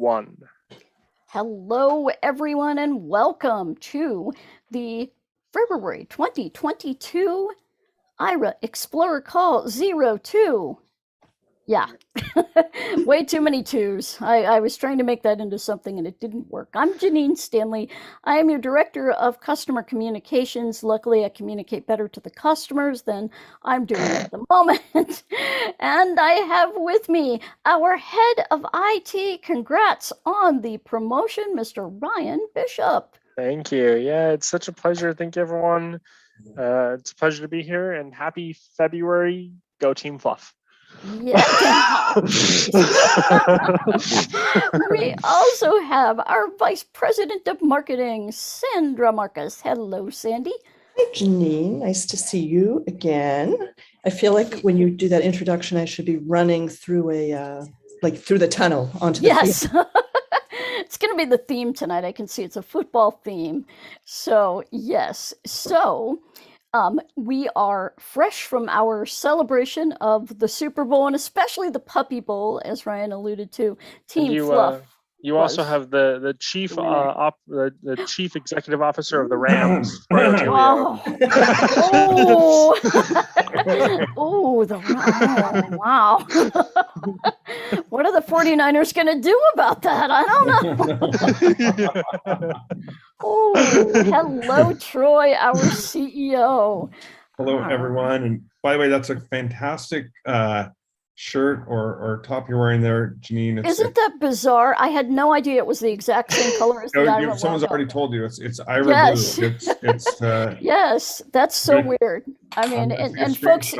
1. Hello, everyone, and welcome to the February 2022 Aira Explorer Call 02. Yeah, way too many twos. I was trying to make that into something and it didn't work. I'm Janine Stanley. I am your Director of Customer Communications. Luckily, I communicate better to the customers than I'm doing at the moment. And I have with me our Head of IT. Congrats on the promotion, Mr. Ryan Bishop. Thank you. Yeah, it's such a pleasure. Thank you, everyone. It's a pleasure to be here, and happy February. Go Team Fluff. Yeah. We also have our Vice President of Marketing, Sandra Marcus. Hello, Sandy. Hi, Janine. Nice to see you again. I feel like when you do that introduction, I should be running through through the tunnel onto the Yes. It's going to be the theme tonight. I can see it's a football theme. So, yes. So, we are fresh from our celebration of the Super Bowl and especially the Puppy Bowl, as Ryan alluded to. Team Fluff. You also have the chief the chief executive officer of the Rams for Otillio. Wow. What are the 49ers going to do about that? I don't know. Hello, Troy, our CEO. Hello, everyone. And by the way, that's a fantastic shirt or top you're wearing there, Janine. Isn't that bizarre? I had no idea it was the exact same color as the Aira. Someone's already told you it's Aira blue. It's yes, that's so weird. I mean, and folks,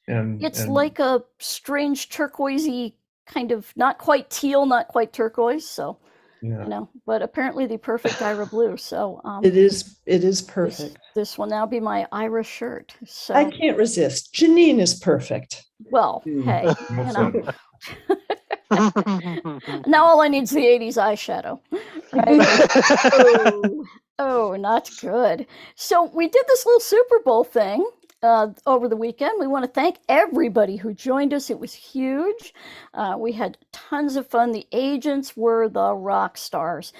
it's like a strange turquoisey kind of, not quite teal, not quite turquoise. So, but apparently the perfect Aira blue. So it is perfect. This will now be my Aira shirt. So I can't resist. Janine is perfect. Well, hey, now all I need is the 80s eyeshadow. Right? Oh, not good. So we did this little Super Bowl thing over the weekend. We want to thank everybody who joined us. It was huge. We had tons of fun. The agents were the rock stars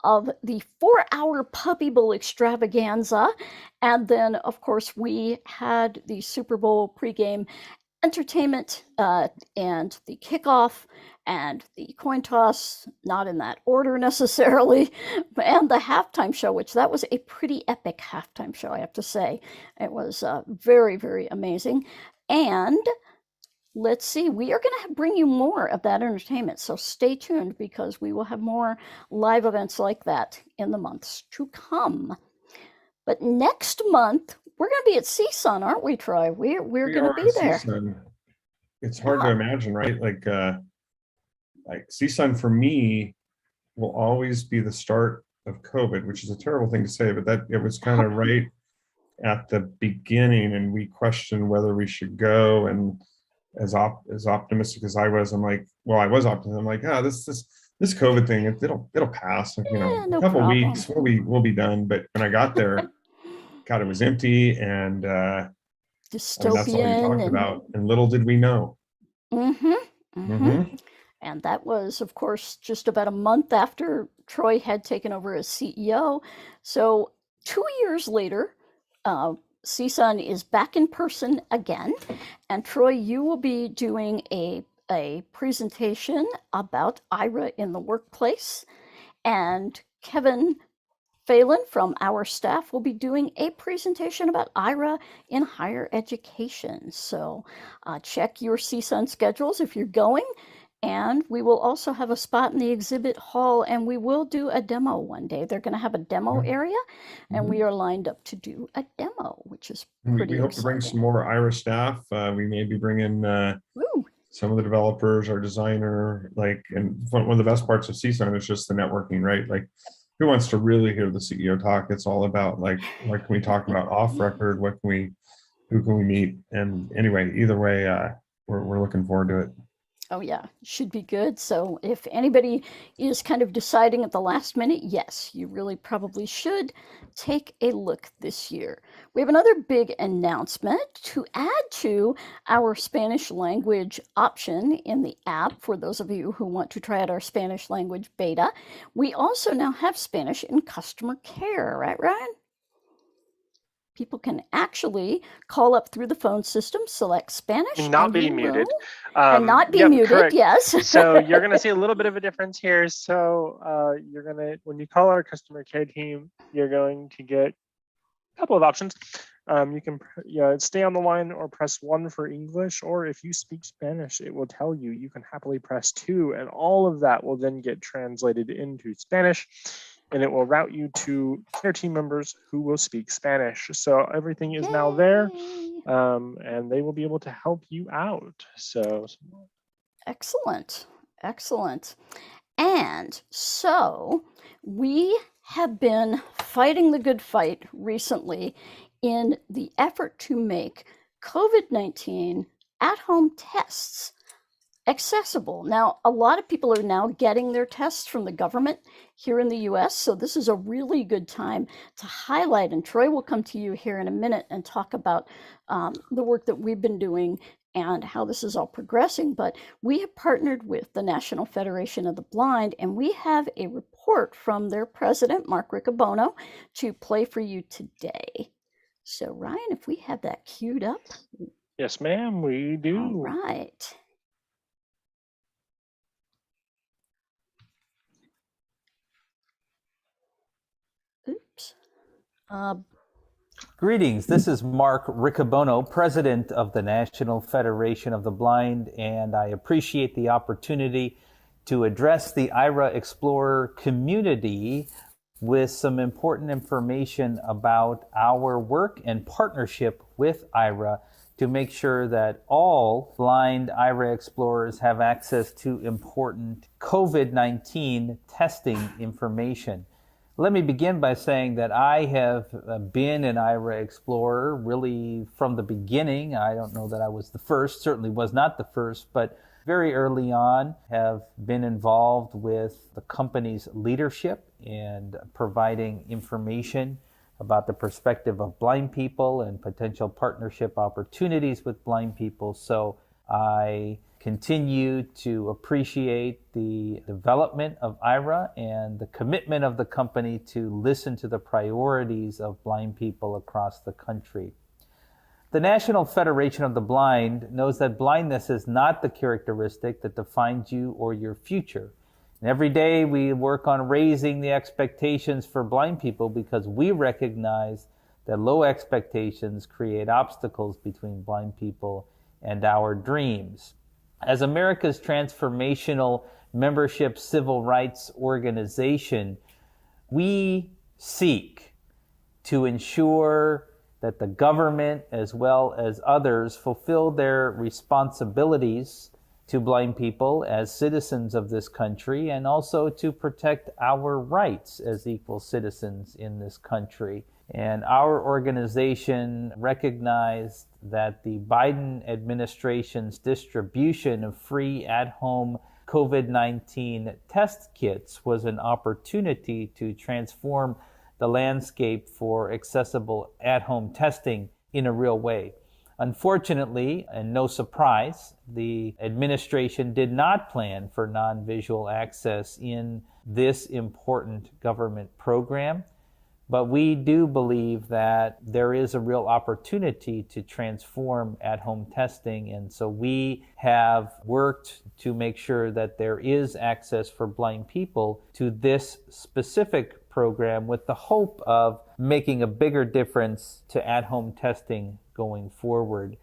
of the 4-hour Puppy Bowl extravaganza. And then, of course, we had the Super Bowl pregame entertainment and the kickoff and the coin toss, not in that order necessarily, and the halftime show, which that was a pretty epic halftime show, I have to say. It was very, very amazing. And let's see, we are going to bring you more of that entertainment, so stay tuned because we will have more live events like that in the months to come. But next month, we're going to be at CSUN, aren't we, Troy? We're going to be there. CSUN. It's hard to imagine, right? Like CSUN for me will always be the start of COVID, which is a terrible thing to say, but that it was kind of right at the beginning, and we questioned whether we should go. And as optimistic as I was, I'm like, well, I was optimistic. I'm like, this COVID thing, it'll pass. A couple weeks, we'll be done. But when I got there, God, it was empty and dystopian. That's all you talked about. And little did we know. And that was, of course, just about a month after Troy had taken over as CEO. So 2 years later, CSUN is back in person again. And Troy, you will be doing a presentation about Aira in the workplace. And Kevin Phelan from our staff will be doing a presentation about Aira in higher education. So check your CSUN schedules if you're going. And we will also have a spot in the exhibit hall, and we will do a demo one day. They're going to have a demo area, and we are lined up to do a demo, which is pretty We hope to bring some more Aira staff. We may be bringing some of the developers, our designer, and one of the best parts of CSUN is just the networking, right? Like, who wants to really hear the CEO talk? It's all about what can we talk about off record? Who can we meet? And anyway, either way, we're looking forward to it. Oh, yeah, should be good. So if anybody is kind of deciding at the last minute, yes, you really probably should take a look this year. We have another big announcement to add to our Spanish language option in the app for those of you who want to try out our Spanish language beta. We also now have Spanish in customer care, right, Ryan? People can actually call up through the phone system, select Spanish, And not and be you muted. will, and not be Yep, muted, correct. yes. So you're going to see a little bit of a difference here. So you're going to, when you call our customer care team, you're going to get a couple of options. You can stay on the line or press 1 for English, or if you speak Spanish, it will tell you you can happily press 2, and all of that will then get translated into Spanish, and it will route you to care team members who will speak Spanish. So everything is now there, Yay. and they will be able to help you out. So Excellent, excellent. And so we have been fighting the good fight recently in the effort to make COVID-19 at-home tests accessible. Now, a lot of people are now getting their tests from the government here in the US, so this is a really good time to highlight, and Troy will come to you here in a minute and talk about the work that we've been doing and how this is all progressing. But we have partnered with the National Federation of the Blind, and we have a report from their president, Mark Riccobono, to play for you today. So Ryan, if we have that queued up. yes, ma'am, we do. All right. Oops. Greetings, this is Mark Riccobono, President of the National Federation of the Blind, and I appreciate the opportunity to address the Aira Explorer community with some important information about our work and partnership with Aira to make sure that all blind Aira Explorers have access to important COVID-19 testing information. Let me begin by saying that I have been an Aira Explorer really from the beginning. I don't know that I was the first, certainly was not the first, but very early on have been involved with the company's leadership and providing information about the perspective of blind people and potential partnership opportunities with blind people. So I continue to appreciate the development of Aira and the commitment of the company to listen to the priorities of blind people across the country. The National Federation of the Blind knows that blindness is not the characteristic that defines you or your future. And every day we work on raising the expectations for blind people because we recognize that low expectations create obstacles between blind people and our dreams. As America's transformational membership civil rights organization, we seek to ensure that the government as well as others fulfill their responsibilities to blind people as citizens of this country, and also to protect our rights as equal citizens in this country. And our organization recognized that the Biden administration's distribution of free at-home COVID-19 test kits was an opportunity to transform the landscape for accessible at-home testing in a real way. Unfortunately, and no surprise, the administration did not plan for non-visual access in this important government program. But we do believe that there is a real opportunity to transform at-home testing. And so we have worked to make sure that there is access for blind people to this specific program with the hope of making a bigger difference to at-home testing going forward.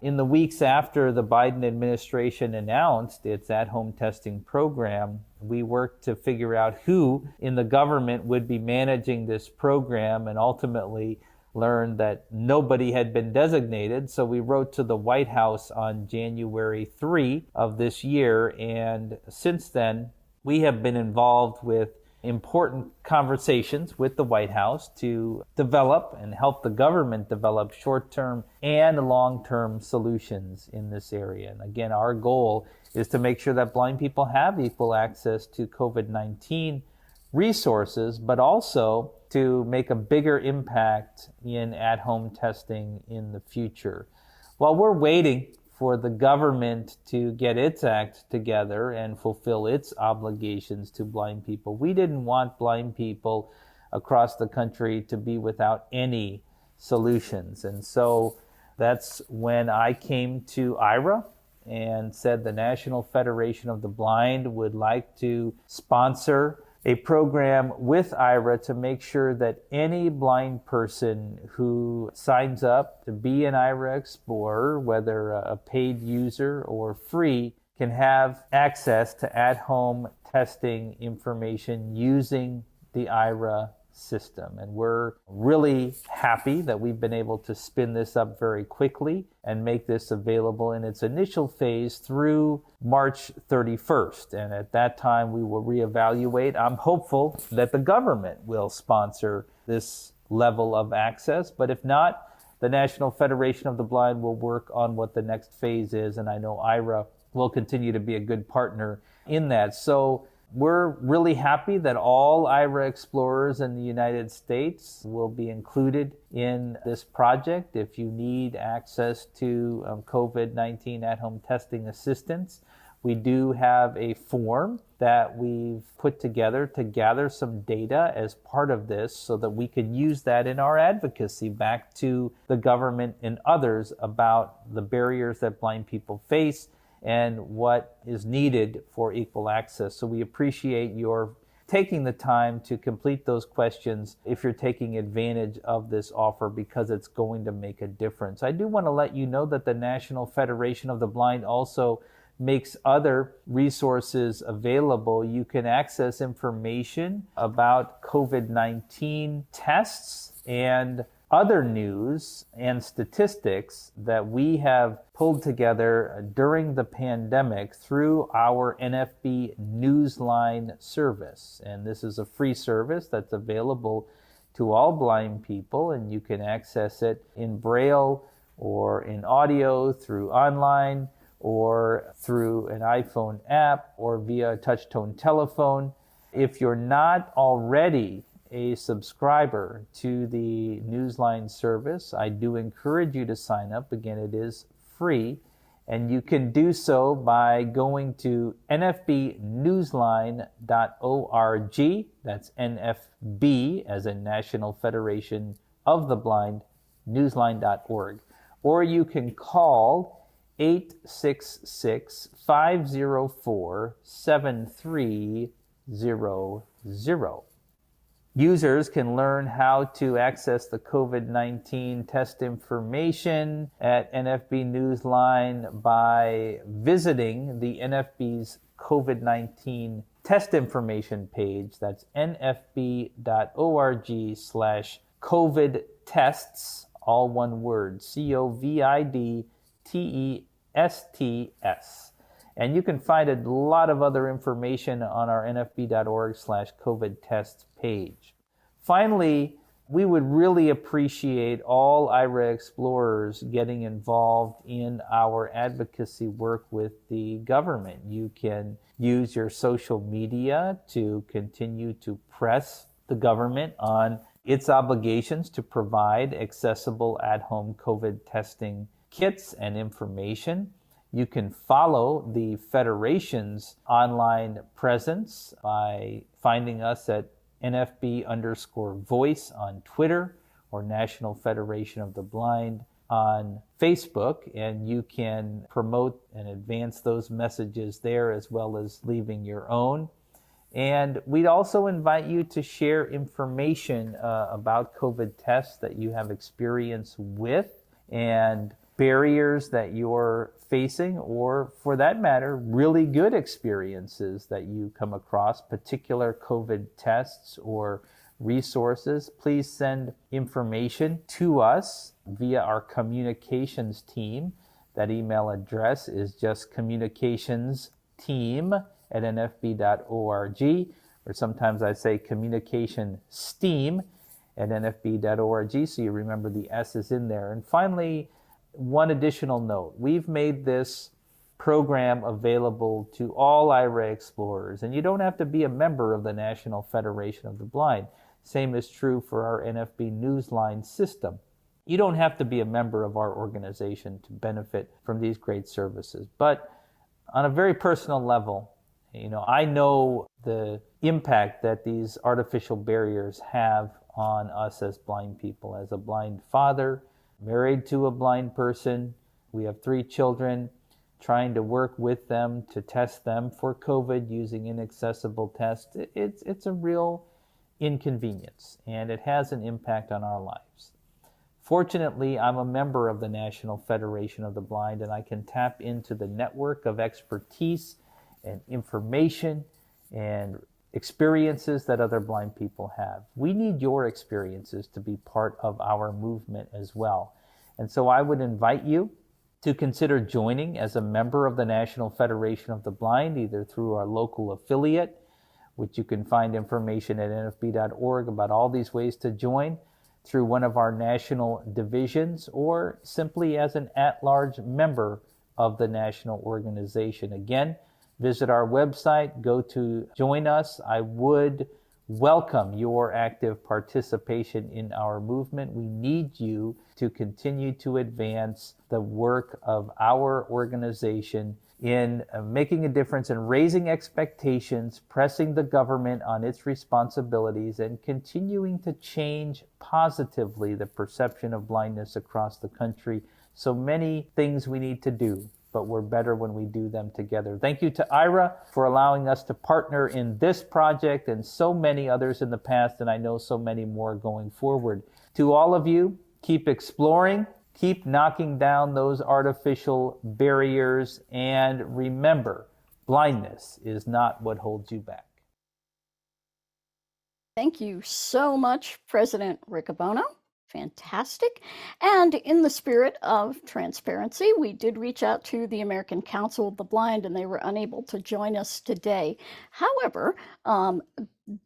In the weeks after the Biden administration announced its at-home testing program, we worked to figure out who in the government would be managing this program, and ultimately learned that nobody had been designated. So we wrote to the White House on January 3 of this year, and since then we have been involved with important conversations with the White House to develop and help the government develop short-term and long-term solutions in this area. And again, our goal is to make sure that blind people have equal access to COVID-19 resources, but also to make a bigger impact in at-home testing in the future. While we're waiting for the government to get its act together and fulfill its obligations to blind people, we didn't want blind people across the country to be without any solutions. And so that's when I came to Aira and said the National Federation of the Blind would like to sponsor a program with Aira to make sure that any blind person who signs up to be an Aira Explorer, whether a paid user or free, can have access to at-home testing information using the Aira system. And we're really happy that we've been able to spin this up very quickly and make this available in its initial phase through March 31st. And at that time, we will reevaluate. I'm hopeful that the government will sponsor this level of access, but if not, the National Federation of the Blind will work on what the next phase is, and I know Aira will continue to be a good partner in that. So we're really happy that all Aira Explorers in the United States will be included in this project. If you need access to COVID-19 at-home testing assistance, we do have a form that we've put together to gather some data as part of this so that we can use that in our advocacy back to the government and others about the barriers that blind people face and what is needed for equal access. So we appreciate your taking the time to complete those questions if you're taking advantage of this offer, because it's going to make a difference. I do want to let you know that the National Federation of the Blind also makes other resources available. You can access information about COVID-19 tests and other news and statistics that we have pulled together during the pandemic through our NFB Newsline service. And this is a free service that's available to all blind people, and you can access it in Braille or in audio through online or through an iPhone app or via a touch-tone telephone. If you're not already a subscriber to the Newsline service, I do encourage you to sign up. Again, it is free, and you can do so by going to nfbnewsline.org. That's NFB as in National Federation of the Blind, newsline.org. Or you can call 866-504-7300. Users can learn how to access the COVID-19 test information at NFB Newsline by visiting the NFB's COVID-19 test information page. That's nfb.org/COVID tests, all one word, COVIDTESTS. And you can find a lot of other information on our nfb.org/COVID tests page. Finally, we would really appreciate all Aira Explorers getting involved in our advocacy work with the government. You can use your social media to continue to press the government on its obligations to provide accessible at-home COVID testing kits and information. You can follow the Federation's online presence by finding us at NFB_voice on Twitter or National Federation of the Blind on Facebook, and you can promote and advance those messages there as well as leaving your own. And we'd also invite you to share information about COVID tests that you have experience with and barriers that you're facing, or for that matter, really good experiences that you come across, particular COVID tests or resources. Please send information to us via our communications team. That email address is just communicationsteam@nfb.org. or sometimes I say communication STEAM at nfb.org, so you remember the S is in there. And finally, one additional note. We've made this program available to all Aira Explorers, and you don't have to be a member of the National Federation of the Blind. Same is true for our NFB Newsline system. You don't have to be a member of our organization to benefit from these great services. But on a very personal level, I know the impact that these artificial barriers have on us as blind people. As a blind father, married to a blind person, we have 3 children, trying to work with them to test them for COVID using inaccessible tests. It's a real inconvenience, and it has an impact on our lives. Fortunately, I'm a member of the National Federation of the Blind, and I can tap into the network of expertise and information and experiences that other blind people have. We need your experiences to be part of our movement as well. And so I would invite you to consider joining as a member of the National Federation of the Blind, either through our local affiliate, which you can find information at nfb.org about all these ways to join, through one of our national divisions, or simply as an at-large member of the national organization. Again, visit our website, go to join us. I would welcome your active participation in our movement. We need you to continue to advance the work of our organization in making a difference and raising expectations, pressing the government on its responsibilities, and continuing to change positively the perception of blindness across the country. So many things we need to do, but we're better when we do them together. Thank you to Aira for allowing us to partner in this project and so many others in the past, and I know so many more going forward. To all of you, keep exploring, keep knocking down those artificial barriers, and remember, blindness is not what holds you back. Thank you so much, President Riccobono. Fantastic. And in the spirit of transparency, we did reach out to the American Council of the Blind, and they were unable to join us today. However,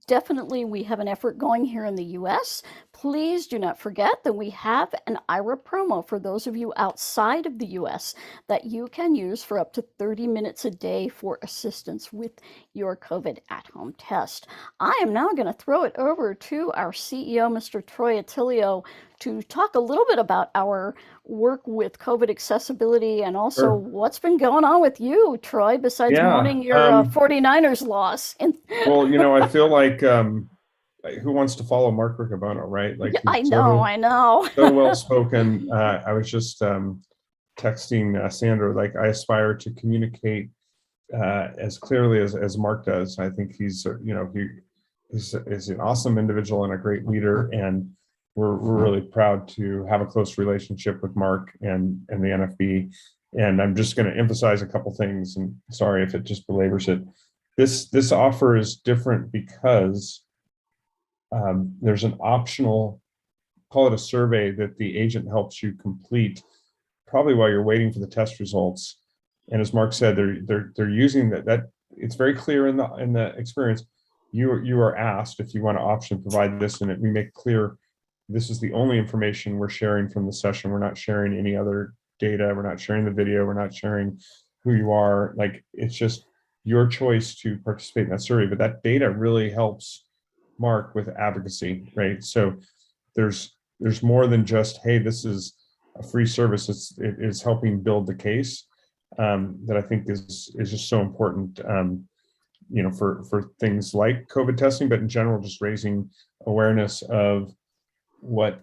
definitely we have an effort going here in the US. Please do not forget that we have an Aira promo for those of you outside of the US that you can use for up to 30 minutes a day for assistance with your COVID at-home test. I am now going to throw it over to our CEO, Mr. Troy Otillio, to talk a little bit about our work with COVID accessibility and also Sure. what's been going on with you, Troy, besides mourning your 49ers loss. Well, I feel like who wants to follow Mark Riccobono, right? Like, Yeah, I know. So well spoken. I was just texting Sandra, like, I aspire to communicate as clearly as Mark does. I think he's an awesome individual and a great leader, and we're really proud to have a close relationship with Mark and the NFB. And I'm just going to emphasize a couple things, and sorry if it just belabors it. This offer is different because there's an optional, call it a survey, that the agent helps you complete probably while you're waiting for the test results. And as Mark said, they're using that it's very clear in the experience. You are asked if you want to option provide this, and we make clear this is the only information we're sharing from the session. We're not sharing any other data. We're not sharing the video. We're not sharing who you are. Like, it's just your choice to participate in that survey. But that data really helps Mark with advocacy, right? So there's more than just, hey, this is a free service. It is helping build the case that I think is just so important, for things like COVID testing, but in general, just raising awareness of what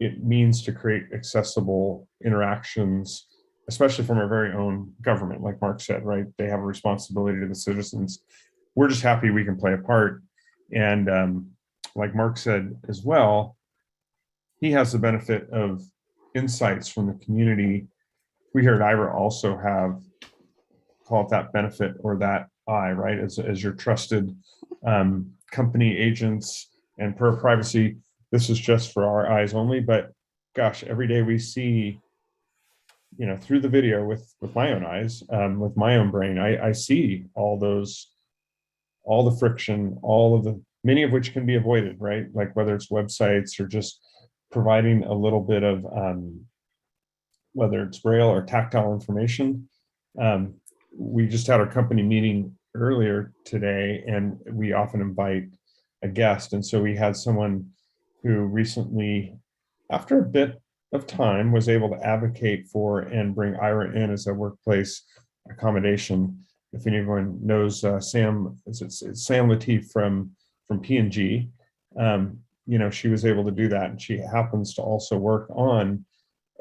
it means to create accessible interactions, especially from our very own government. Like Mark said, right? They have a responsibility to the citizens. We're just happy we can play a part. And like Mark said as well, he has the benefit of insights from the community. We here at Aira also have, call it that benefit or that eye, right? As your trusted company agents, and per privacy, this is just for our eyes only. But gosh, every day we see, through the video with my own eyes, with my own brain, I see all those all the friction, all of the, many of which can be avoided, right? Like whether it's websites or just providing a little bit of, whether it's braille or tactile information. We just had our company meeting earlier today, and we often invite a guest. And so we had someone who recently, after a bit of time, was able to advocate for and bring Aira in as a workplace accommodation. If anyone knows Sam, it's Sam Latif from P&G. She was able to do that, and she happens to also work on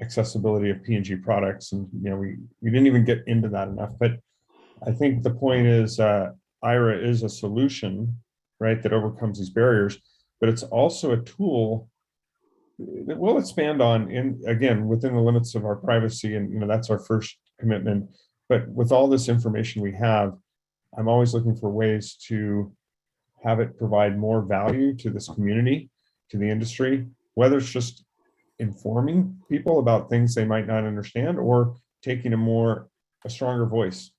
accessibility of P&G products. And we didn't even get into that enough, but I think the point is Aira is a solution, right, that overcomes these barriers, but it's also a tool that we'll expand on, again, within the limits of our privacy, and that's our first commitment. But with all this information we have, I'm always looking for ways to have it provide more value to this community, to the industry, whether it's just informing people about things they might not understand or taking a stronger voice.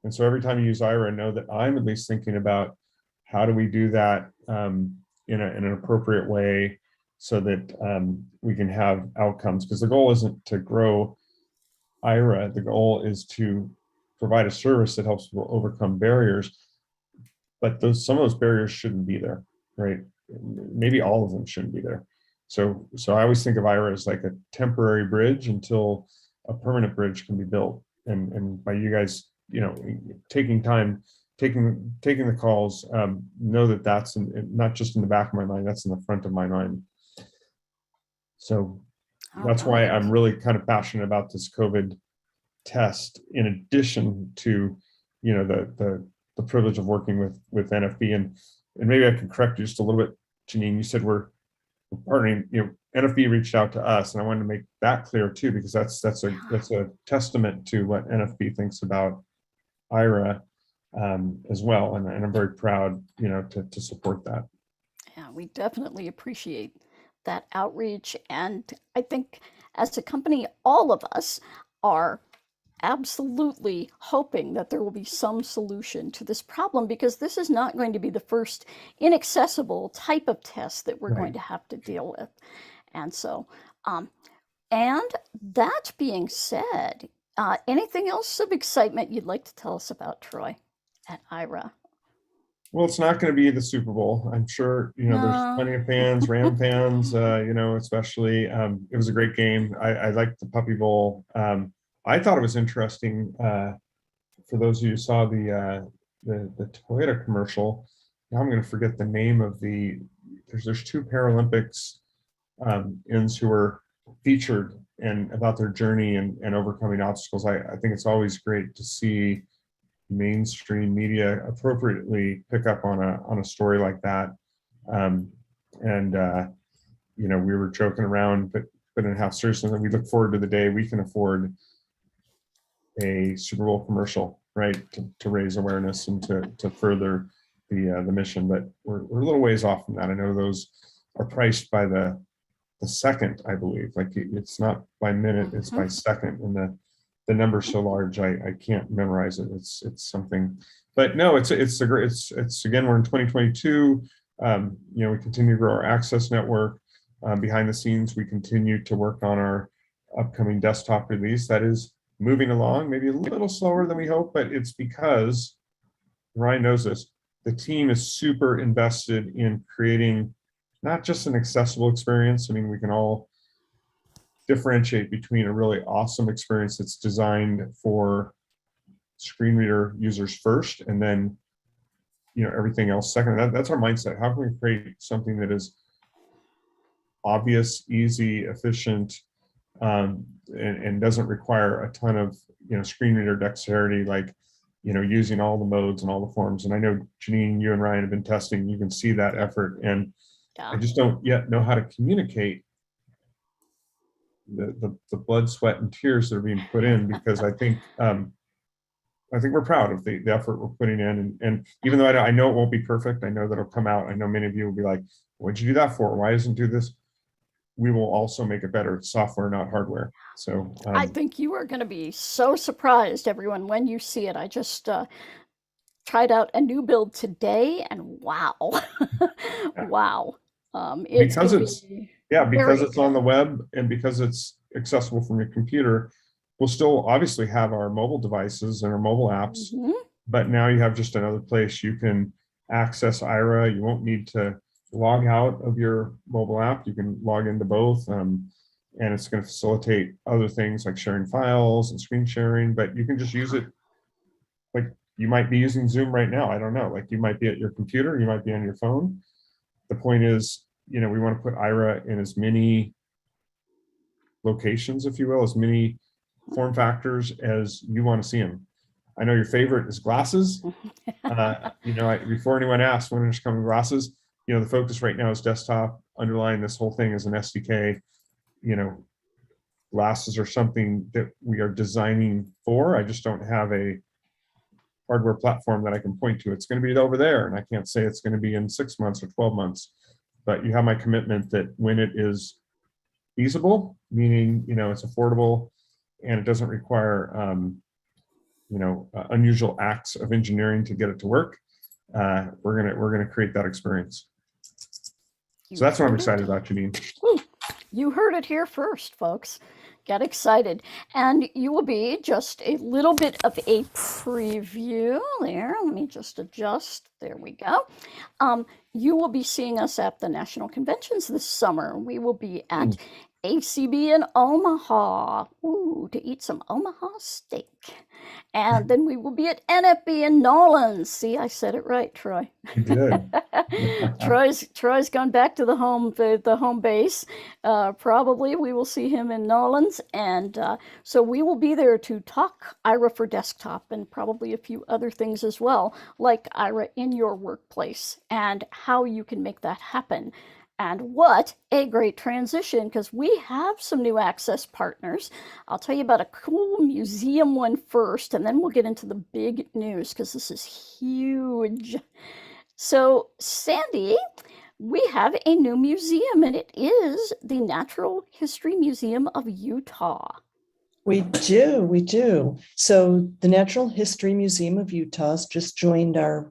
And so every time you use Aira, know that I'm at least thinking about how do we do that in an appropriate way so that we can have outcomes. Because the goal isn't to grow Aira, the goal is to provide a service that helps people overcome barriers. But some of those barriers shouldn't be there, right? Maybe all of them shouldn't be there. So I always think of Aira as like a temporary bridge until a permanent bridge can be built. And by you guys, taking time, taking the calls, know that that's not just in the back of my mind, that's in the front of my mind. So that's why I'm really kind of passionate about this COVID test, in addition to, the privilege of working with NFB. And maybe I can correct you just a little bit, Janine. You said we're partnering, NFB reached out to us, and I wanted to make that clear too, because that's a testament to what NFB thinks about Aira as well. And I'm very proud, to support that. Yeah, we definitely appreciate that outreach. And I think as a company, all of us are absolutely hoping that there will be some solution to this problem, because this is not going to be the first inaccessible type of test that we're going to have to deal with. And so, and that being said, anything else of excitement you'd like to tell us about, Troy, at Aira? Well, it's not going to be the Super Bowl. I'm sure, there's plenty of fans, Ram fans, especially. It was a great game. I liked the Puppy Bowl. I thought it was interesting, for those of you who saw the Toyota commercial. Now I'm going to forget the name of there's two Paralympics ins who were featured and about their journey and overcoming obstacles. I think it's always great to see mainstream media appropriately pick up on a story like that. We were joking around, but in half seriousness, we look forward to the day we can afford a Super Bowl commercial, right, to raise awareness and to further the mission. But we're a little ways off from that. I know those are priced by the second, I believe. Like it's not by minute, it's by second, and the number's so large I can't memorize it. It's something, but no, it's again, we're in 2022. We continue to grow our access network. Behind the scenes, we continue to work on our upcoming desktop release. That is moving along, maybe a little slower than we hope, but it's because, Ryan knows this, the team is super invested in creating not just an accessible experience. I mean, we can all differentiate between a really awesome experience that's designed for screen reader users first, and then everything else second. That's our mindset. How can we create something that is obvious, easy, efficient, and doesn't require a ton of screen reader dexterity, like using all the modes and all the forms. And I know, Janine, you and Ryan have been testing. You can see that effort, and I just don't yet know how to communicate the blood, sweat, and tears that are being put in, because I think we're proud of the effort we're putting in. And even though I know it won't be perfect, I know that it'll come out. I know many of you will be like, what'd you do that for? Why doesn't it do this? We will also make it better. It's software, not hardware. So I think you are going to be so surprised, everyone, when you see it. I just tried out a new build today, and wow, wow. It's Because gonna it's, be yeah, because very it's on the good. web and because it's accessible from your computer, we'll still obviously have our mobile devices and our mobile apps, Mhm. but now you have just another place you can access Aira. You won't need to log out of your mobile app. You can log into both. And it's going to facilitate other things like sharing files and screen sharing, but you can just use it like you might be using Zoom right now. I don't know. Like you might be at your computer, you might be on your phone. The point is, we want to put Aira in as many locations, if you will, as many form factors as you want to see them. I know your favorite is glasses. Before anyone asks when there's coming glasses, the focus right now is desktop. Underlying this whole thing is an SDK. Glasses are something that we are designing for. I just don't have a hardware platform that I can point to. It's going to be over there, and I can't say it's going to be in 6 months or 12 months. But you have my commitment that when it is feasible, meaning it's affordable and it doesn't require unusual acts of engineering to get it to work, we're gonna create that experience. So that's what I'm excited about, Janine. Woo. You heard it here first, folks. Get excited. And you will be just a little bit of a preview there. Let me just adjust. There we go. You will be seeing us at the national conventions this summer. We will be at ACB in Omaha, to eat some Omaha steak. And then we will be at NFB in Nolans. See, I said it right, Troy. You did. Troy's gone back to the home base. Probably we will see him in Nolans, and so we will be there to talk Aira for desktop and probably a few other things as well, like Aira in your workplace and how you can make that happen. And what a great transition, because we have some new access partners. I'll tell you about a cool museum one first, and then we'll get into the big news, because this is huge. So, Sandy, we have a new museum, and it is the Natural History Museum of Utah. We do. So the Natural History Museum of Utah has just joined our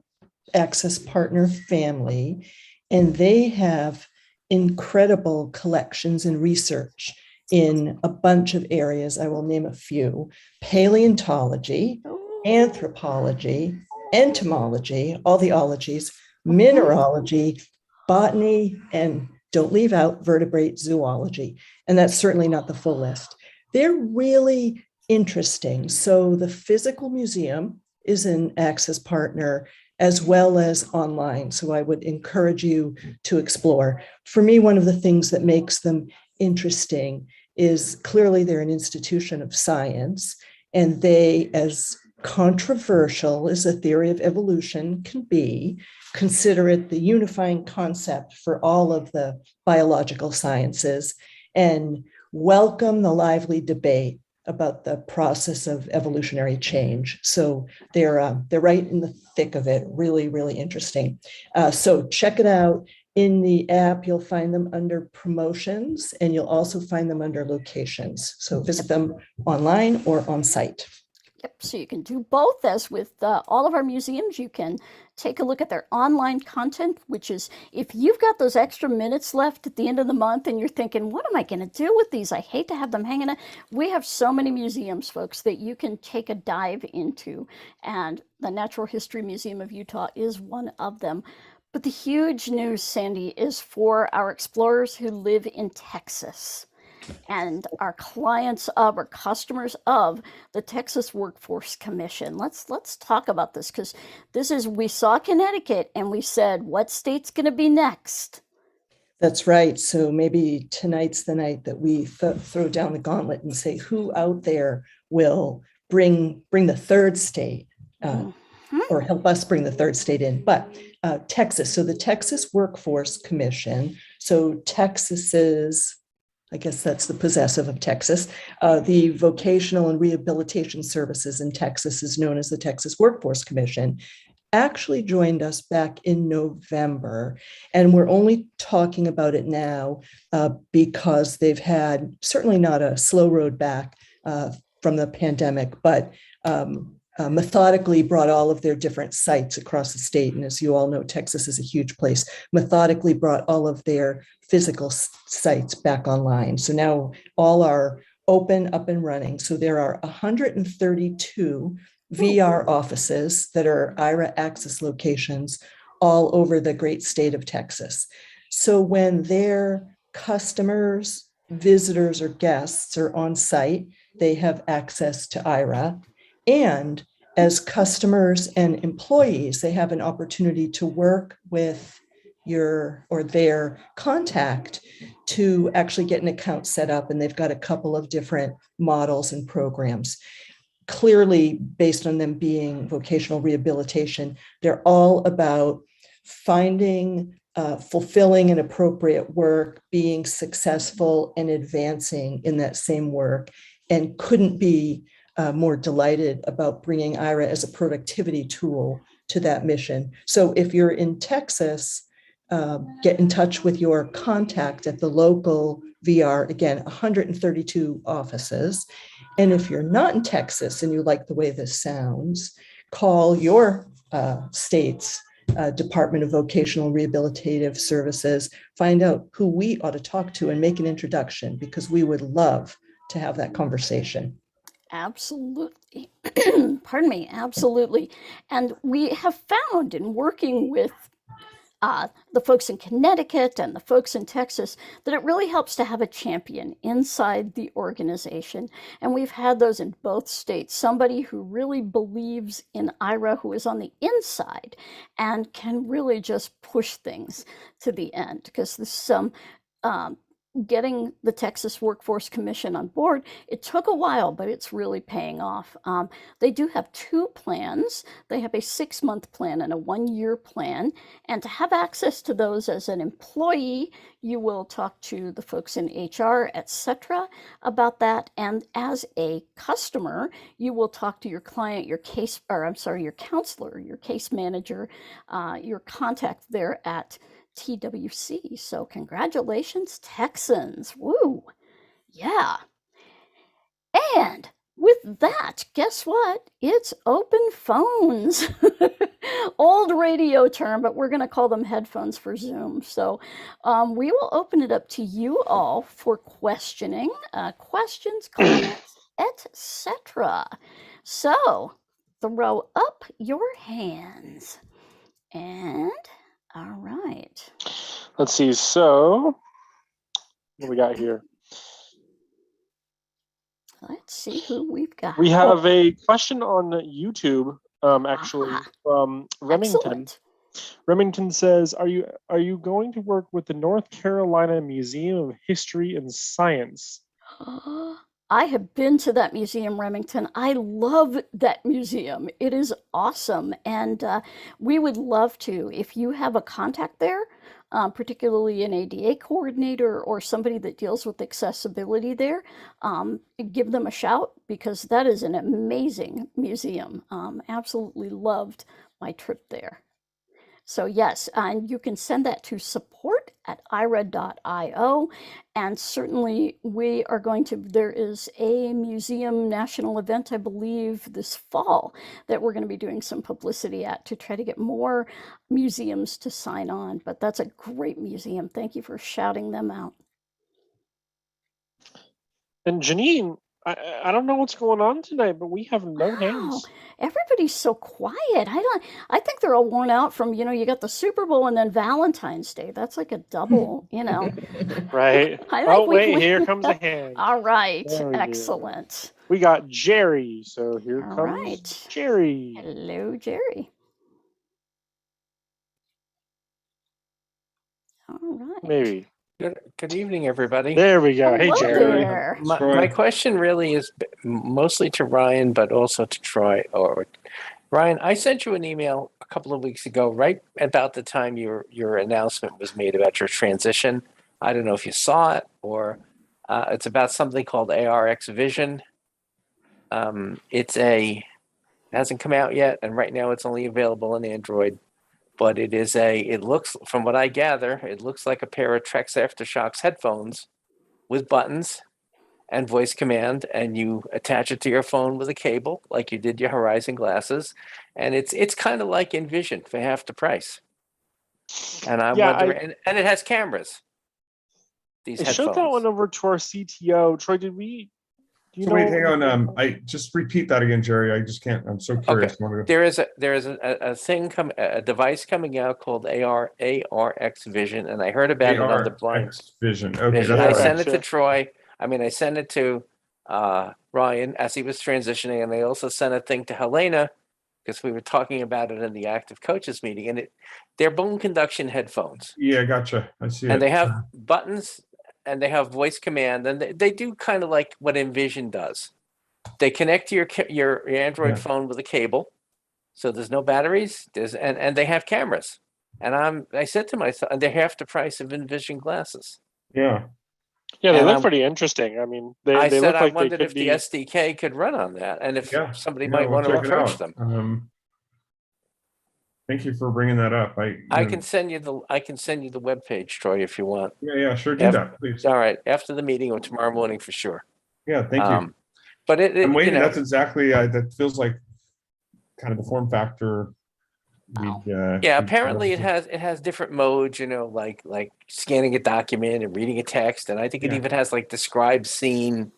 access partner family, and they have incredible collections and research in a bunch of areas. I will name a few: paleontology, anthropology, entomology, all the ologies, mineralogy, botany, and don't leave out vertebrate zoology. And that's certainly not the full list. They're really interesting. So the physical museum is an access partner as well as online. So I would encourage you to explore. For me, one of the things that makes them interesting is clearly they're an institution of science, and they, as controversial as a theory of evolution can be, consider it the unifying concept for all of the biological sciences and welcome the lively debate about the process of evolutionary change. So they're right in the thick of it. Really, really interesting. So check it out. In the app, you'll find them under promotions, and you'll also find them under locations. So visit them online or on site. Yep, so you can do both. As with all of our museums, you can take a look at their online content, which is, if you've got those extra minutes left at the end of the month and you're thinking, what am I going to do with these? I hate to have them hanging out. We have so many museums, folks, that you can take a dive into. And the Natural History Museum of Utah is one of them. But the huge news, Sandy, is for our explorers who live in Texas and our clients of or customers of the Texas Workforce Commission. Let's talk about this, because we saw Connecticut and we said, what state's going to be next? That's right. So maybe tonight's the night that we throw down the gauntlet and say, who out there will bring the third state or help us bring the third state in. But Texas, so the Texas Workforce Commission, so Texas's, I guess that's the possessive of Texas. The Vocational and Rehabilitation Services in Texas is known as the Texas Workforce Commission, actually joined us back in November. And we're only talking about it now because they've had certainly not a slow road back from the pandemic, but methodically brought all of their different sites across the state. And as you all know, Texas is a huge place, methodically brought all of their physical sites back online. So now all are open, up and running. So there are 132 VR offices that are Aira Access locations all over the great state of Texas. So when their customers, visitors, or guests are on site, they have access to Aira. And as customers and employees, they have an opportunity to work with your or their contact to actually get an account set up. And they've got a couple of different models and programs. Clearly, based on them being vocational rehabilitation, they're all about finding, fulfilling an appropriate work, being successful and advancing in that same work, and couldn't be more delighted about bringing Aira as a productivity tool to that mission. So if you're in Texas, get in touch with your contact at the local VR, again, 132 offices. And if you're not in Texas and you like the way this sounds, call your state's Department of Vocational Rehabilitative Services, find out who we ought to talk to and make an introduction, because we would love to have that conversation. Absolutely. Pardon me. Absolutely. And we have found in working with the folks in Connecticut and the folks in Texas that it really helps to have a champion inside the organization. And we've had those in both states. Somebody who really believes in Aira, who is on the inside and can really just push things to the end. Because there's some getting the Texas Workforce Commission on board, it took a while, but it's really paying off. They do have two plans. They have a 6-month plan and a 1-year plan. And to have access to those as an employee, you will talk to the folks in HR, etc., about that. And as a customer, you will talk to your client, your counselor, your case manager, your contact there at TWC. So congratulations, Texans. Woo. Yeah. And with that, guess what? It's open phones. Old radio term, but we're going to call them headphones for Zoom. So we will open it up to you all for questioning, questions, comments, etc. So throw up your hands. And all right. Let's see. So, what do we got here? Let's see who we've got. We have a question on YouTube, actually, from Remington. Excellent. Remington says, "Are you going to work with the North Carolina Museum of History and Science?" I have been to that museum, Remington. I love that museum. It is awesome. And we would love to, if you have a contact there, particularly an ADA coordinator or somebody that deals with accessibility there, give them a shout, because that is an amazing museum. Absolutely loved my trip there. So yes, and you can send that to support@aira.io. And certainly we are going to, there is a museum national event, I believe, this fall that we're going to be doing some publicity at to try to get more museums to sign on. But that's a great museum. Thank you for shouting them out. And Janine, I don't know what's going on tonight, but we have no hands. Everybody's so quiet. I think they're all worn out from, you got the Super Bowl and then Valentine's Day. That's like a double, Right. Here comes a hand. All right. There we go. Excellent. We got Gerry. So here All comes right. Gerry. Hello, Gerry. All right. Maybe. Good evening, everybody. There we go. Hey, Hello Gerry. there. My question really is mostly to Ryan, but also to Troy. Or Ryan, I sent you an email a couple of weeks ago, right about the time your announcement was made about your transition. I don't know if you saw it, or it's about something called ARX Vision. It hasn't come out yet, and right now it's only available on Android. But it looks, from what I gather, it looks like a pair of Trex Aftershocks headphones with buttons, and voice command, and you attach it to your phone with a cable, like you did your Horizon glasses, and it's kind of like Envision for half the price. And I'm Yeah, wondering, and it has cameras. These I showed that one headphones. over to our CTO. Troy, do you So know? wait, hang on. I just repeat that again, Jerry. I just can't. I'm so curious. Okay. There is a device coming out called ARX Vision, and I heard about it on the blind ARX Vision. Okay, vision. that's I right. sent it to Troy. I sent it to Ryan as he was transitioning, and I also sent a thing to Helena because we were talking about it in the active coaches meeting. And they're bone conduction headphones, Yeah, gotcha. I see and it. they have buttons, and they have voice command, and they do kind of like what Envision does. They connect to your Android Yeah. phone with a cable, so there's no batteries. And they have cameras. And I said to myself, and they're half the price of Envision glasses. Yeah. Yeah, they And look pretty interesting. I mean, I they said look I like they wondered could if the be. SDK could run on that, and if Yeah. somebody Yeah, might we'll want to check it approach out. them. Thank you for bringing that up. I can send you the webpage, Troy, if you want. Yeah, sure. Do that, please. All right, after the meeting or tomorrow morning for sure. Yeah, thank you. But I'm waiting. That's exactly that feels like kind of the form factor. Yeah, apparently it has different modes, like scanning a document and reading a text, and I think it even has like describe scene,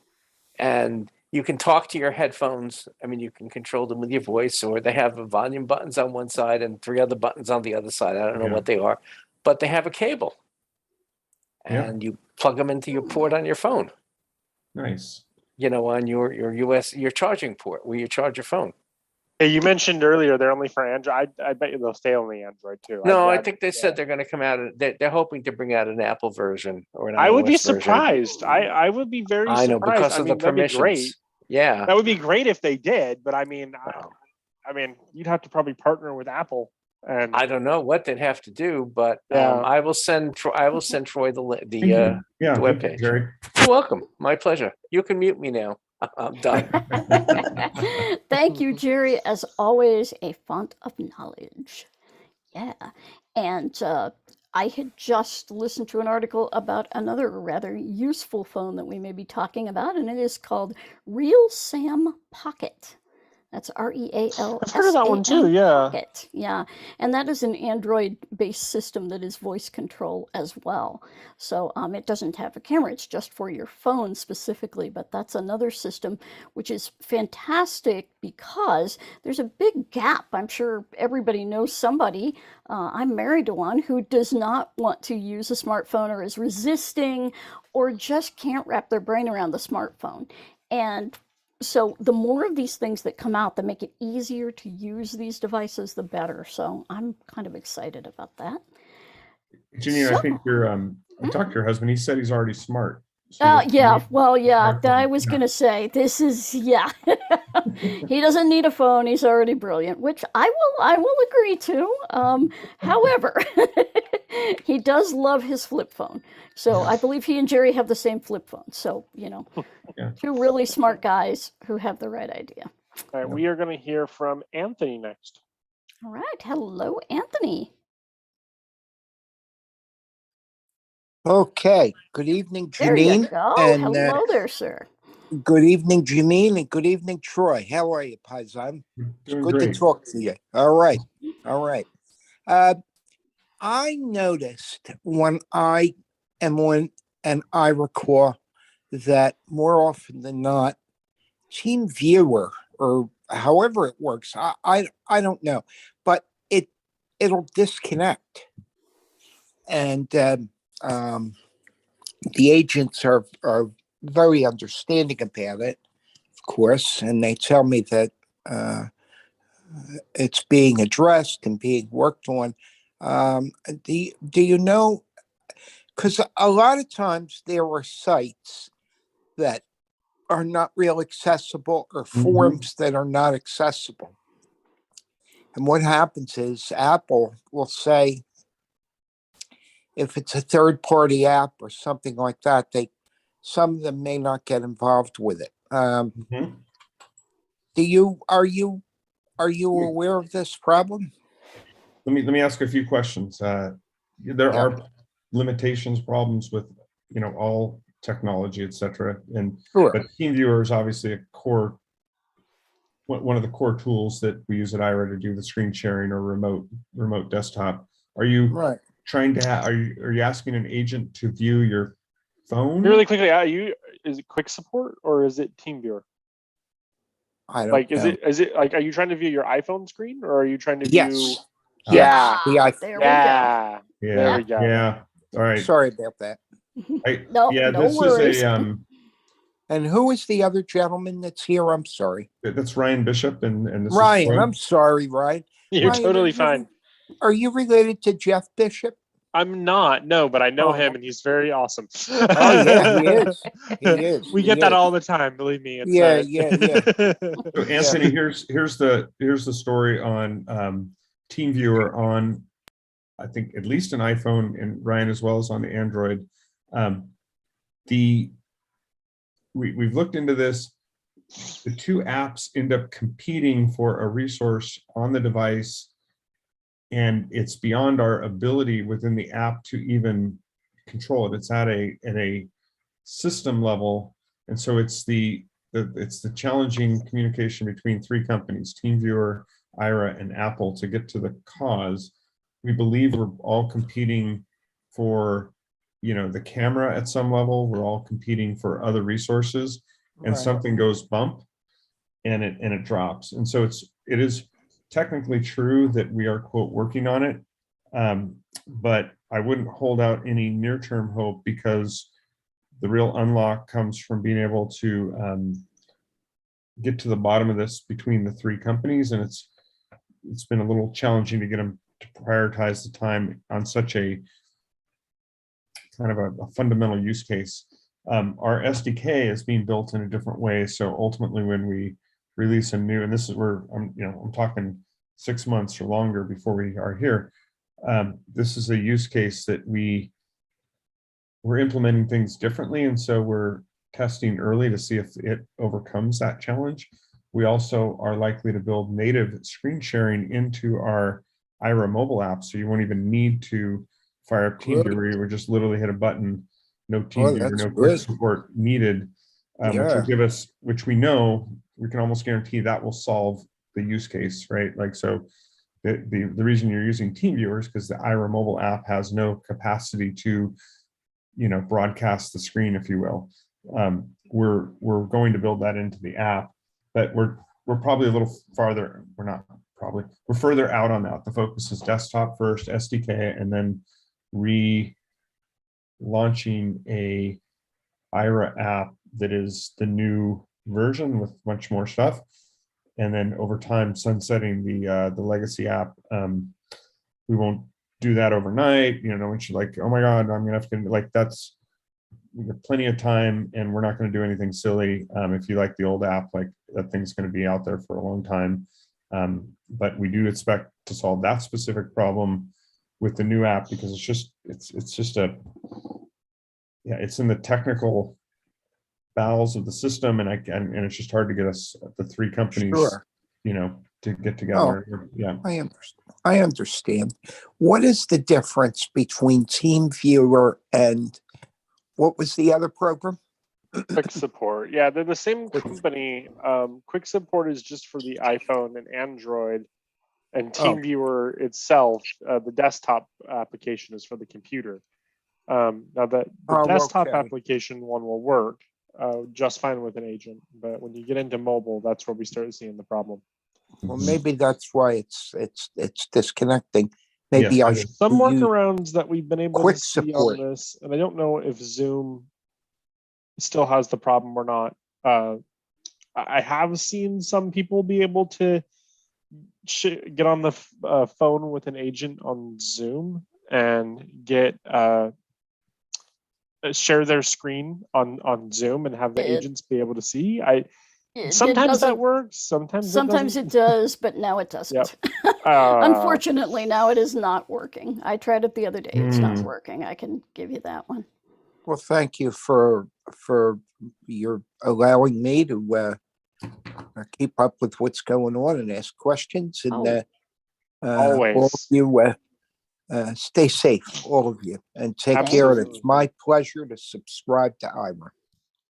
and you can talk to your headphones. I mean, you can control them with your voice, or they have volume buttons on one side and 3 other buttons on the other side. I don't know what they are, but they have a cable, and you plug them into your port on your phone. Nice. On your charging port where you charge your phone. Hey, you mentioned earlier they're only for Android. I bet you they'll stay only Android too. No, I think they said they're going to come out. They're hoping to bring out an Apple version or an iOS I would be version. surprised. I would be very surprised. I know, because of the that'd be great. permissions. Yeah, that would be great if they did. But I mean, you'd have to probably partner with Apple. And I don't know what they'd have to do, but I will send Troy the webpage. Jerry. You're welcome. My pleasure. You can mute me now. I'm done. Thank you, Gerry. As always, a font of knowledge. Yeah. And I had just listened to an article about another rather useful phone that we may be talking about, and it is called Real Sam Pocket. That's REAL. I've heard of that one too, yeah. Pocket. Yeah. And that is an Android-based system that is voice control as well. So it doesn't have a camera. It's just for your phone specifically. But that's another system which is fantastic because there's a big gap. I'm sure everybody knows somebody. I'm married to one who does not want to use a smartphone or is resisting or just can't wrap their brain around the smartphone. And so the more of these things that come out that make it easier to use these devices, the better. So I'm kind of excited about that. Jeannie, I think I talked to your husband. He said he's already smart. Yeah. Well, yeah, I was going to say this is, he doesn't need a phone. He's already brilliant, which I will agree to. However, he does love his flip phone. So I believe he and Gerry have the same flip phone. So, two really smart guys who have the right idea. All right, we are going to hear from Anthony next. All right. Hello, Anthony. Okay. Good evening, There you Janine. go. And, Hello there, sir. good evening, Janine, and good evening, Troy. How are you, Paisan? It's good to talk to you. All right. I noticed when I am on an Aira Core that more often than not, Team Viewer or however it works, I don't know, but it'll disconnect. And the agents are very understanding about it, of course, and they tell me that it's being addressed and being worked on. Do you know? Because a lot of times there are sites that are not real accessible or forms that are not accessible. And what happens is Apple will say, if it's a third-party app or something like that, some of them may not get involved with it. Are you aware of this problem? Let me ask a few questions. There are limitations, problems with all technology, etc. And Sure. but TeamViewer is obviously a core, one of the core tools that we use at Aira to do the screen sharing or remote desktop. Are you Right. trying to are you asking an agent to view your phone? Really quickly, is it quick support or is it TeamViewer? I don't Like, know. is it like, are you trying to view your iPhone screen or are you trying to view? Yes. Yeah. The There we go. Yeah. Yeah. There we go. Yeah. All right. Sorry about that. No, Yeah, no this worries. is And who is the other gentleman that's here? I'm sorry. that's Ryan Bishop and this Ryan. is Troy. I'm sorry, Ryan. You're Ryan, totally fine. Are you related to Jeff Bishop? I'm not, no, but I know Oh. him and he's very awesome. Oh yeah, he is. He is. We He get that is. all the time, believe me. It's, Yeah. So Anthony, here's the story on TeamViewer on, I think, at least an iPhone, and Ryan as well as on the Android. We've looked into this. The two apps end up competing for a resource on the device, and it's beyond our ability within the app to even control it. It's at a system level, and so it's the challenging communication between three companies, TeamViewer, Aira, and Apple, to get to the cause. We believe we're all competing for, the camera at some level. We're all competing for other resources, and Right. something goes bump, and it drops. And so it is technically true that we are, quote, working on it, but I wouldn't hold out any near-term hope, because the real unlock comes from being able to get to the bottom of this between the three companies, and it's been a little challenging to get them to prioritize the time on such a kind of a fundamental use case. Our SDK is being built in a different way, so ultimately when we release a new, and this is where I'm talking 6 months or longer before we are here. This is a use case that we're implementing things differently, and so we're testing early to see if it overcomes that challenge. We also are likely to build native screen sharing into our Aira mobile app, so you won't even need to fire up TeamViewer. You would just literally hit a button, no TeamViewer, that's no quick good. support needed, which Yeah. will give us, which we know, we can almost guarantee that will solve the use case, right? Like, so the reason you're using TeamViewer is because the Aira mobile app has no capacity to, broadcast the screen, if you will. We're going to build that into the app, but we're probably a little farther. We're not probably, we're further out on that. The focus is desktop first, SDK, and then launching a Aira app that is the new version with much more stuff, and then over time sunsetting the legacy app. We won't do that overnight, when you're like, oh my god, I'm gonna have to, like, that's, we have plenty of time, and we're not going to do anything silly. If you like the old app, like, that thing's going to be out there for a long time, but we do expect to solve that specific problem with the new app, because it's in the technical bowels of the system, and it's just hard to get us, the three companies, Sure. To get together. Yeah. I understand. What is the difference between TeamViewer and what was the other program? Quick support. Yeah, they're the same company. Quick support is just for the iPhone and Android, and TeamViewer itself, the desktop application, is for the computer. Now the desktop application one will work just fine with an agent, but when you get into mobile, that's where we start seeing the problem. Well, maybe that's why it's disconnecting. Maybe Yes, I should some use workarounds that we've been able quick to see support. on this, and I don't know if Zoom still has the problem or not. I have seen some people be able to get on the phone with an agent on Zoom and get share their screen on Zoom and have the agents be able to see. Sometimes that works. Sometimes it does, but now it doesn't. Yep. Unfortunately, now it is not working. I tried it the other day. It's not Mm. working. I can give you that one. Well, thank you for your allowing me to keep up with what's going on and ask questions. And always. all of you Stay safe, all of you, and take Thank care. you. And it's my pleasure to subscribe to Ira.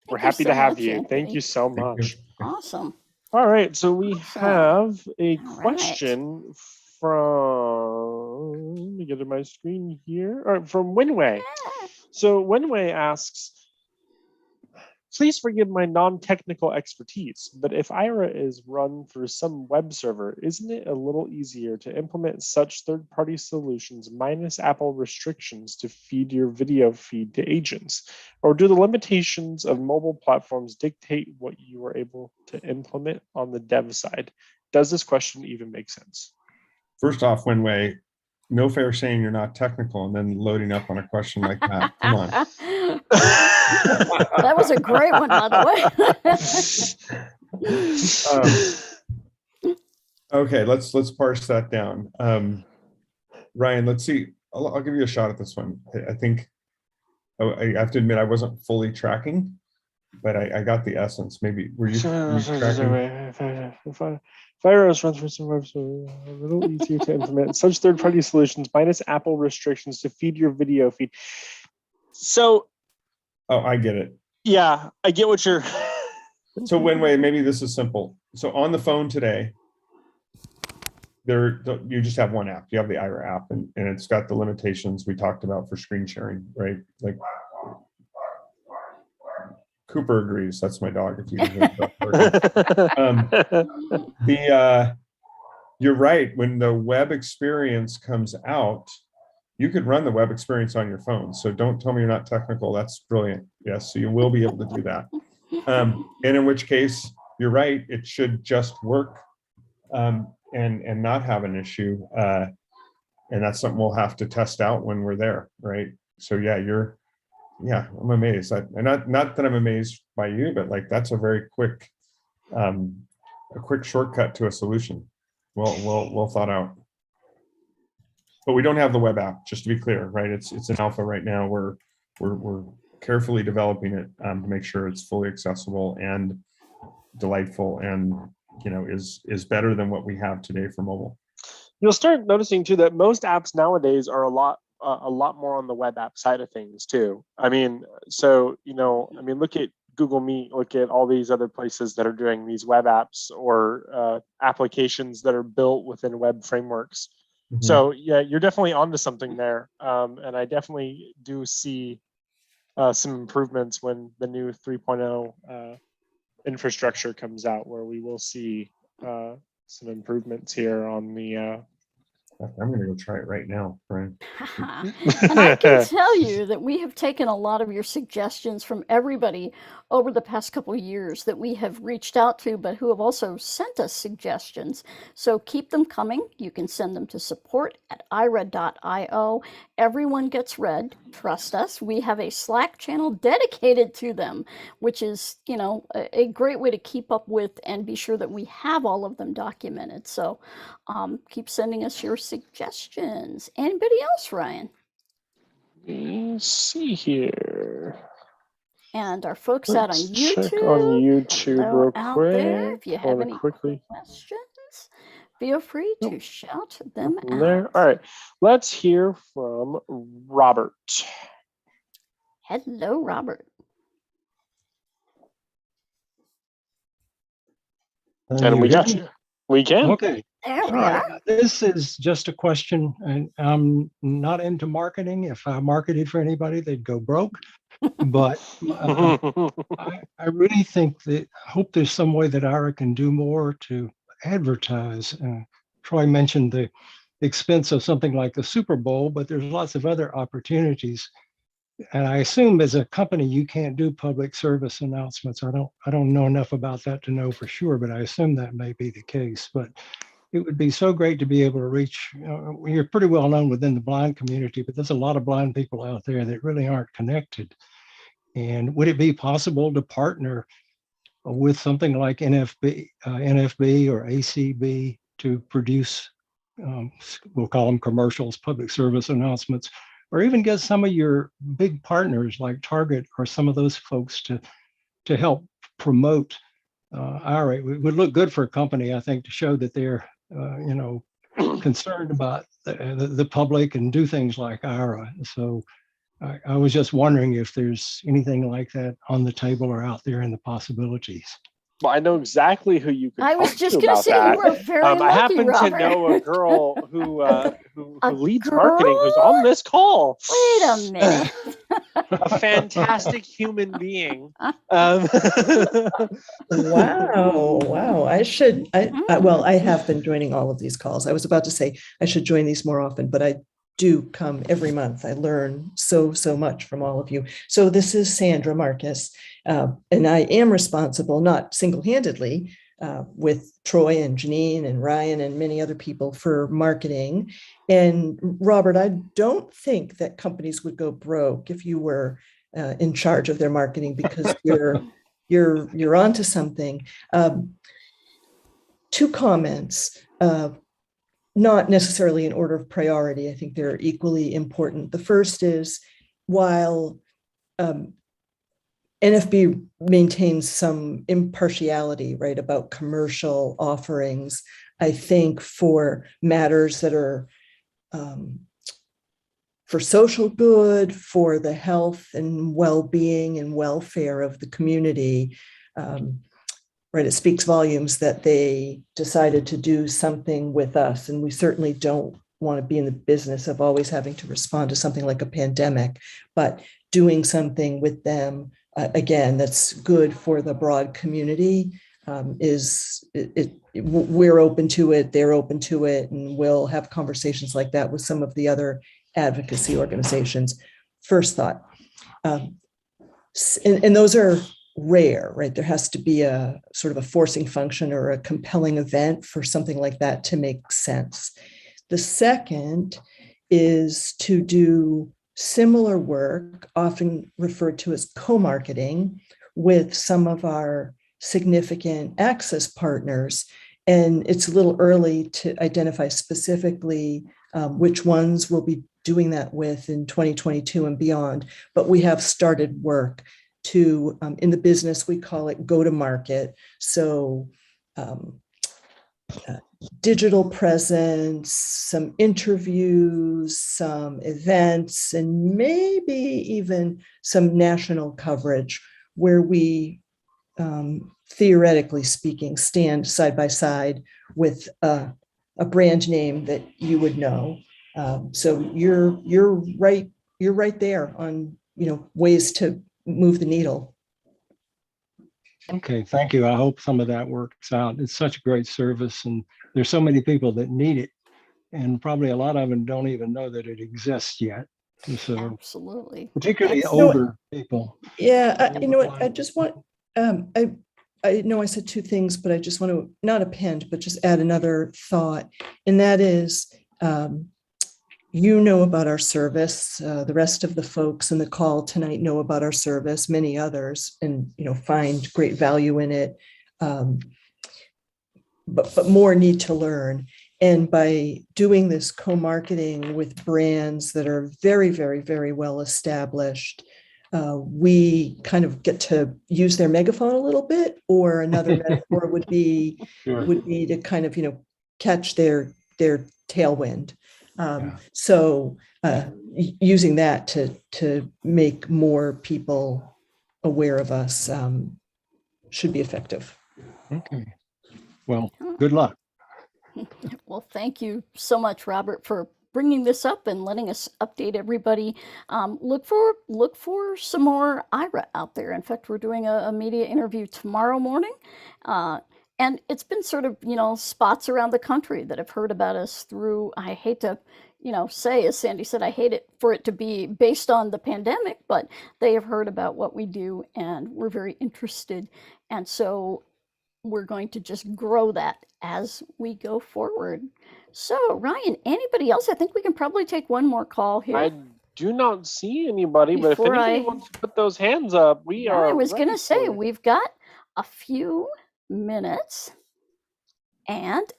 We're Thank you happy so to have much, you. Anthony. Thank you so Thank you. much. Awesome. All right, so we Awesome. have a All right. question from, let me get to my screen here, or from Winway. Yeah. So Winway asks, please forgive my non-technical expertise, but if Ira is run through some web server, isn't it a little easier to implement such third-party solutions minus Apple restrictions to feed your video feed to agents? Or do the limitations of mobile platforms dictate what you are able to implement on the dev side? Does this question even make sense? First off, Winway, no fair saying you're not technical and then loading up on a question like that. Come on. That was a great one, by the way. Okay, let's parse that down. Ryan, let's see. I'll give you a shot at this one. I think I have to admit I wasn't fully tracking, but I got the essence. Maybe were you tracking? Fireos runs for some websites, a little easier to implement such third-party solutions minus Apple restrictions to feed your video feed. So, oh, I get it. Yeah, I get what you're. So Winway, maybe this is simple. So on the phone today, you just have one app. You have the Aira app, and it's got the limitations we talked about for screen sharing, right? Like Cooper agrees. That's my dog. If you you're right. When the web experience comes out, you could run the web experience on your phone. So don't tell me you're not technical. That's brilliant. Yes, so you will be able to do that. And in which case, you're right. It should just work and not have an issue. And that's something we'll have to test out when we're there, right? So yeah, I'm amazed. And not that I'm amazed by you, but like that's a very quick, shortcut to a solution. Well thought out. But we don't have the web app, just to be clear, right? It's an alpha right now. We're carefully developing it to make sure it's fully accessible and delightful, and is better than what we have today for mobile. You'll start noticing too that most apps nowadays are a lot more on the web app side of things too. I mean, look at Google Meet, look at all these other places that are doing these web apps or applications that are built within web frameworks. Mm-hmm. So yeah, you're definitely onto something there. And I definitely do see some improvements when the new 3.0 infrastructure comes out, where we will see some improvements here on the I'm going to go try it right now, Brian. And I can tell you that we have taken a lot of your suggestions from everybody over the past couple of years that we have reached out to, but who have also sent us suggestions. So keep them coming. You can send them to support@ira.io. Everyone gets read. Trust us. We have a Slack channel dedicated to them, which is, a great way to keep up with and be sure that we have all of them documented. So keep sending us your suggestions. Anybody else, Ryan? Let's see here. And our folks out on YouTube. Check on YouTube real out quick. there. If you have any questions, feel free to shout them out. There. All right. Let's hear from Robert. Hello, Robert. And we got you. We can. Okay. There we are. This is just a question, and I'm not into marketing. If I marketed for anybody, they'd go broke. But I really hope there's some way that Ira can do more to advertise. Troy mentioned the expense of something like the Super Bowl, but there's lots of other opportunities. And I assume as a company, you can't do public service announcements. I don't know enough about that to know for sure, but I assume that may be the case. But it would be so great to be able to reach, you're pretty well known within the blind community, but there's a lot of blind people out there that really aren't connected. And would it be possible to partner with something like NFB or ACB to produce, we'll call them commercials, public service announcements, or even get some of your big partners like Target or some of those folks to help promote Ira? It would look good for a company, I think, to show that they're, concerned about the public and do things like Ira. So I was just wondering if there's anything like that on the table or out there in the possibilities. Well, I know exactly who you could I was talk just to going to about say that. you are very lucky, I happen Robert. to know a girl who A leads marketing who's on this call. Wait a minute. A fantastic human being. Wow. Well, I have been joining all of these calls. I was about to say I should join these more often, but I do come every month. I learn so much from all of you. So this is Sandra Marcus, and I am responsible, not single-handedly, with Troy and Janine and Ryan and many other people for marketing. And Robert, I don't think that companies would go broke if you were in charge of their marketing, because you're onto something. Two comments, not necessarily in order of priority. I think they're equally important. The first is, while NFB maintains some impartiality, right, about commercial offerings, I think for matters that are for social good, for the health and well-being and welfare of the community, right, it speaks volumes that they decided to do something with us. And we certainly don't want to be in the business of always having to respond to something like a pandemic, but doing something with them, again, that's good for the broad community, we're open to it, they're open to it, and we'll have conversations like that with some of the other advocacy organizations. First thought. And those are rare, right? There has to be a sort of a forcing function or a compelling event for something like that to make sense. The second is to do similar work, often referred to as co-marketing, with some of our significant access partners. And it's a little early to identify specifically which ones we'll be doing that with in 2022 and beyond, but we have started work to, in the business, we call it go to market. So digital presence, some interviews, some events, and maybe even some national coverage where we, theoretically speaking, stand side by side with a brand name that you would know. So you're right there on, ways to move the needle. Okay, thank you. I hope some of that works out. It's such a great service, and there's so many people that need it, and probably a lot of them don't even know that it exists yet. So Absolutely. particularly That's- older people. Yeah, you know what? I just want, I know I said two things, but I just want to not append, but just add another thought, and that is, about our service. The rest of the folks in the call tonight know about our service, many others, and find great value in it. But more need to learn. And by doing this co-marketing with brands that are very, very, very well established, we kind of get to use their megaphone a little bit, or another metaphor would be to kind of, catch their tailwind. So using that to make more people aware of us should be effective. Okay. Well, good luck. Well, thank you so much, Robert, for bringing this up and letting us update everybody. Look for some more Ira out there. In fact, we're doing a media interview tomorrow morning. And it's been sort of, spots around the country that have heard about us through, I hate to, say, as Sandy said, I hate it for it to be based on the pandemic, but they have heard about what we do and we're very interested. And so we're going to just grow that as we go forward. So, Ryan, anybody else? I think we can probably take one more call here. I do not see anybody, but if Before anybody wants to put those hands up, we are. I was going to say, ready. we've got a few minutes. And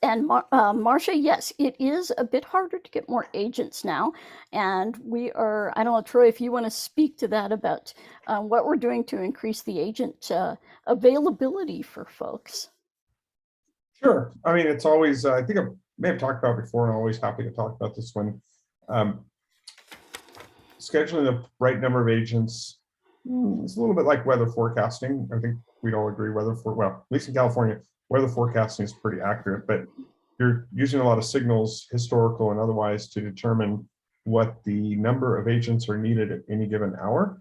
Marcia, yes, it is a bit harder to get more agents now. And we are, I don't know, Troy, if you want to speak to that about what we're doing to increase the agent availability for folks. Sure. I mean, it's always, I think may have talked about before, and always happy to talk about this one. Scheduling the right number of agents is a little bit like weather forecasting. I think we'd all agree well, at least in California, weather forecasting is pretty accurate, but you're using a lot of signals, historical and otherwise, to determine what the number of agents are needed at any given hour.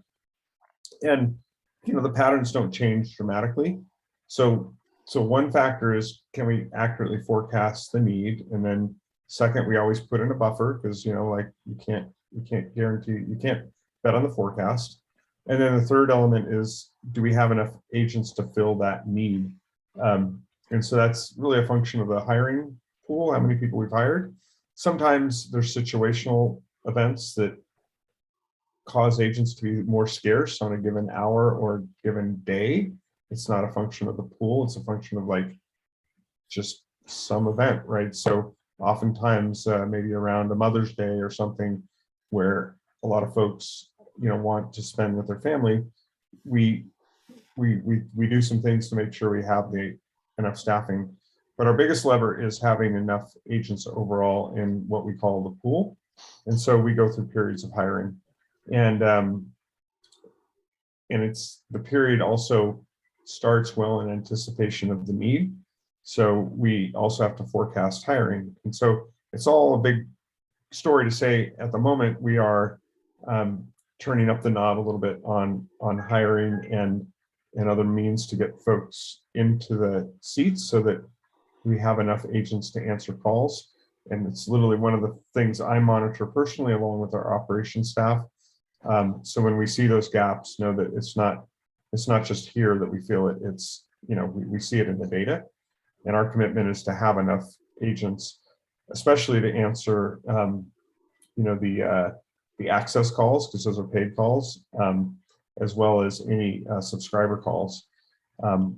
And the patterns don't change dramatically. So one factor is, can we accurately forecast the need? And then second, we always put in a buffer, because like you can't guarantee, you can't bet on the forecast. And then the third element is, do we have enough agents to fill that need? And so that's really a function of the hiring pool, how many people we've hired. Sometimes there's situational events that cause agents to be more scarce on a given hour or given day. It's not a function of the pool, it's a function of like just some event, right? So oftentimes maybe around a Mother's Day or something, where a lot of folks want to spend with their family, we do some things to make sure we have enough staffing. But our biggest lever is having enough agents overall in what we call the pool. And so we go through periods of hiring, and it's the period also starts well in anticipation of the need. So we also have to forecast hiring. And so it's all a big story to say at the moment we are turning up the knob a little bit on hiring and other means to get folks into the seats so that we have enough agents to answer calls. And it's literally one of the things I monitor personally along with our operations staff. So when we see those gaps, know that it's not just here that we feel it, it's, we see it in the data. And our commitment is to have enough agents, especially to answer, the access calls, because those are paid calls, as well as any subscriber calls.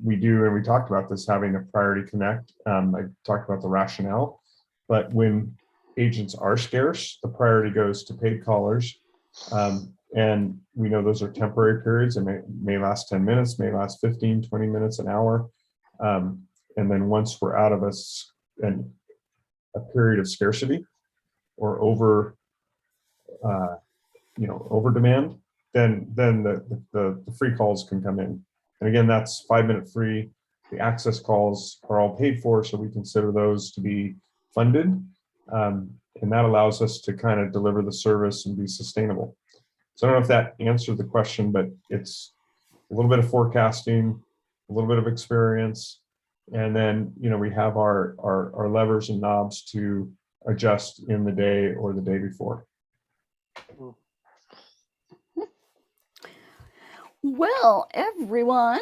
We do, and we talked about this, having a priority connect. I talked about the rationale, but when agents are scarce, the priority goes to paid callers. And we know those are temporary periods. It may last 10 minutes, may last 15, 20 minutes, an hour. And then once we're out of a period of scarcity or over demand, then the free calls can come in. And again, that's 5-minute free. The access calls are all paid for, so we consider those to be funded. And that allows us to kind of deliver the service and be sustainable. So I don't know if that answered the question, but it's a little bit of forecasting, a little bit of experience, and then we have our levers and knobs to adjust in the day or the day before. Well, everyone,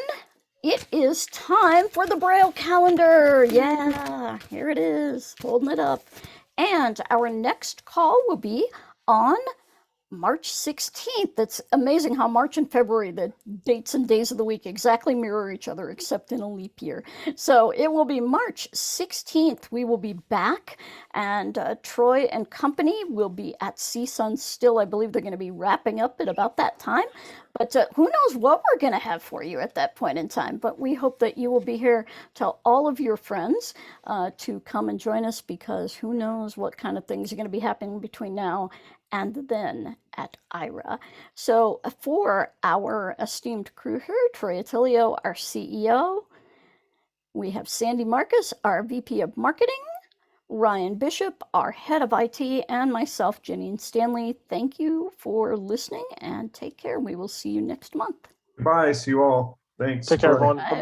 it is time for the Braille calendar. Yeah, here it is, holding it up. And our next call will be on March 16th. It's amazing how March and February, the dates and days of the week exactly mirror each other, except in a leap year. So it will be March 16th. We will be back, and Troy and company will be at CSUN still. I believe they're going to be wrapping up at about that time. But who knows what we're going to have for you at that point in time. But we hope that you will be here. Tell all of your friends to come and join us, because who knows what kind of things are going to be happening between now and then at Aira. So for our esteemed crew here, Troy Otillio, our CEO, we have Sandy Marcus, our VP of Marketing, Ryan Bishop, our head of IT, and myself, Janine Stanley. Thank you for listening, and take care. We will see you next month. Bye. See you all. Thanks. Take care, everyone. Bye, Bye-bye.